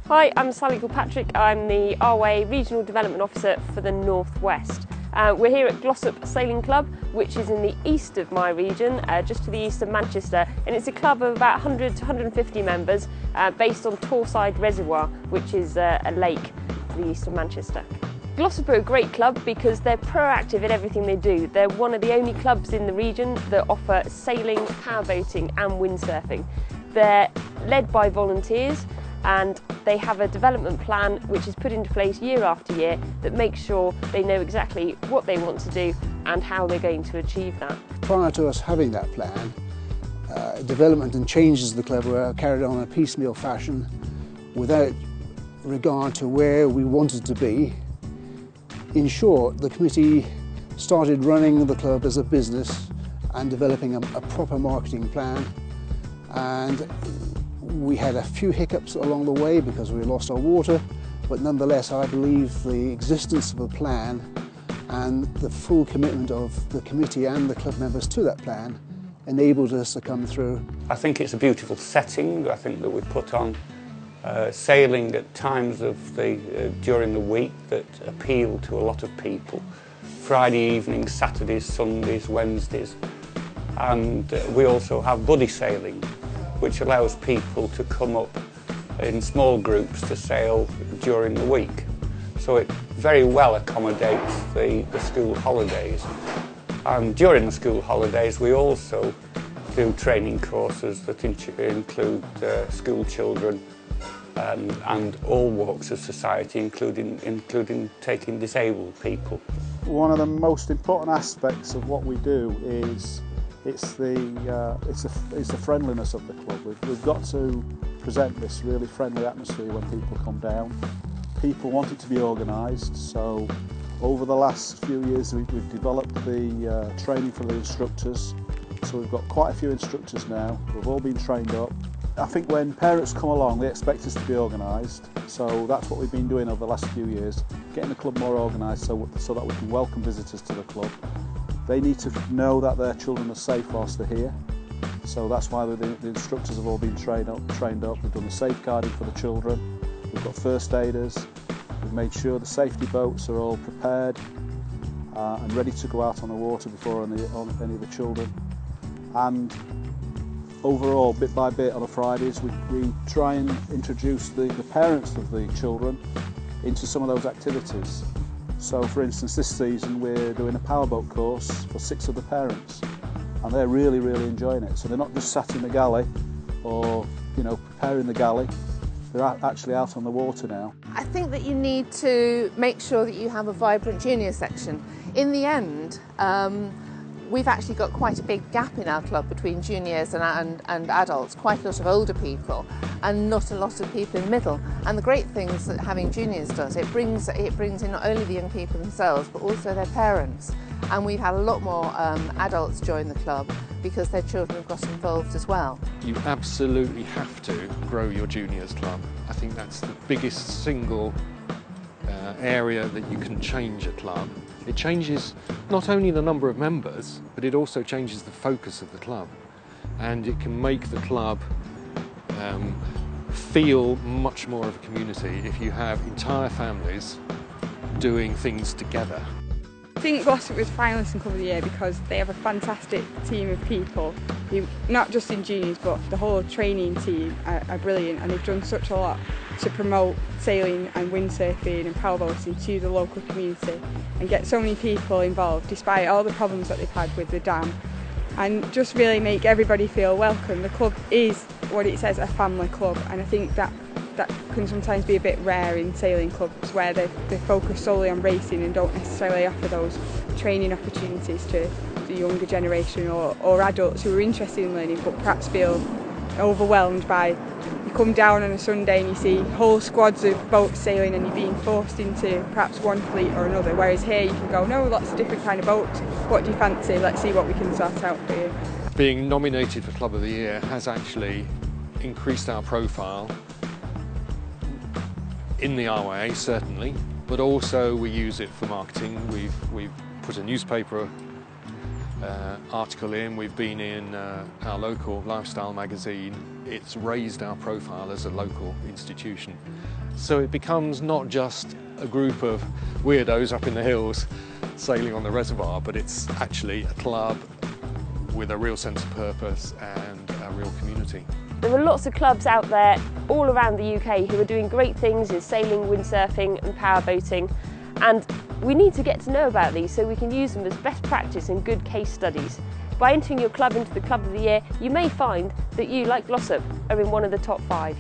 Hi, I'm Sally Kilpatrick. I'm the RWA Regional Development Officer for the North West. We're here at Glossop Sailing Club, which is in the east of my region, just to the east of Manchester, and it's a club of about 100 to 150 members based on Torside Reservoir, which is a lake to the east of Manchester. Glossop are a great club because they're proactive in everything they do. They're one of the only clubs in the region that offer sailing, powerboating and windsurfing. They're led by volunteers, and they have a development plan which is put into place year after year that makes sure they know exactly what they want to do and how they're going to achieve that. Prior to us having that plan, development and changes of the club were carried on in a piecemeal fashion without regard to where we wanted to be. In short, the committee started running the club as a business and developing a proper marketing plan, and we had a few hiccups along the way because we lost our water, but nonetheless I believe the existence of a plan and the full commitment of the committee and the club members to that plan enabled us to come through. I think it's a beautiful setting. I think that we put on sailing at times of during the week that appeal to a lot of people. Friday evenings, Saturdays, Sundays, Wednesdays, and we also have buddy sailing, which allows people to come up in small groups to sail during the week. So it very well accommodates the school holidays. And during the school holidays we also do training courses that include school children and all walks of society, including taking disabled people. One of the most important aspects of what we do is it's the friendliness of the club. We've got to present this really friendly atmosphere when people come down. People want it to be organised, so over the last few years we've developed the training for the instructors. So we've got quite a few instructors now. We've all been trained up. I think when parents come along, they expect us to be organised. So that's what we've been doing over the last few years, getting the club more organised so that we can welcome visitors to the club. They need to know that their children are safe whilst they're here. So that's why the instructors have all been trained up. We've done the safeguarding for the children. We've got first aiders. We've made sure the safety boats are all prepared and ready to go out on the water before any of the children. And overall, bit by bit on the Fridays, we try and introduce the parents of the children into some of those activities. So for instance, this season we're doing a powerboat course for 6 of the parents, and they're really enjoying it. So they're not just sat in the galley or preparing the galley, they're actually out on the water now. I think that you need to make sure that you have a vibrant junior section. In the end, we've actually got quite a big gap in our club between juniors and adults, quite a lot of older people and not a lot of people in the middle. And the great things that having juniors does, it brings in not only the young people themselves but also their parents. And we've had a lot more adults join the club because their children have got involved as well. You absolutely have to grow your juniors club. I think that's the biggest single area that you can change a club. It changes not only the number of members, but it also changes the focus of the club. And it can make the club feel much more of a community if you have entire families doing things together. I think Glossop was finalists in Club of the Year because they have a fantastic team of people who, not just in juniors but the whole training team are brilliant, and they've done such a lot to promote sailing and windsurfing and powerboating to the local community and get so many people involved despite all the problems that they've had with the dam, and just really make everybody feel welcome. The club is what it says, a family club, and I think that can sometimes be a bit rare in sailing clubs where they focus solely on racing and don't necessarily offer those training opportunities to the younger generation or adults who are interested in learning but perhaps feel overwhelmed by, you come down on a Sunday and you see whole squads of boats sailing and you're being forced into perhaps one fleet or another, whereas here you can go, no, lots of different kind of boats, what do you fancy, let's see what we can sort out for you. Being nominated for Club of the Year has actually increased our profile in the RWA certainly, but also we use it for marketing. We've put a newspaper article in, we've been in our local lifestyle magazine. It's raised our profile as a local institution. So it becomes not just a group of weirdos up in the hills sailing on the reservoir, but it's actually a club with a real sense of purpose and a real community. There are lots of clubs out there all around the UK who are doing great things in sailing, windsurfing and powerboating, and we need to get to know about these so we can use them as best practice and good case studies. By entering your club into the Club of the Year, you may find that you, like Glossop, are in one of the top 5.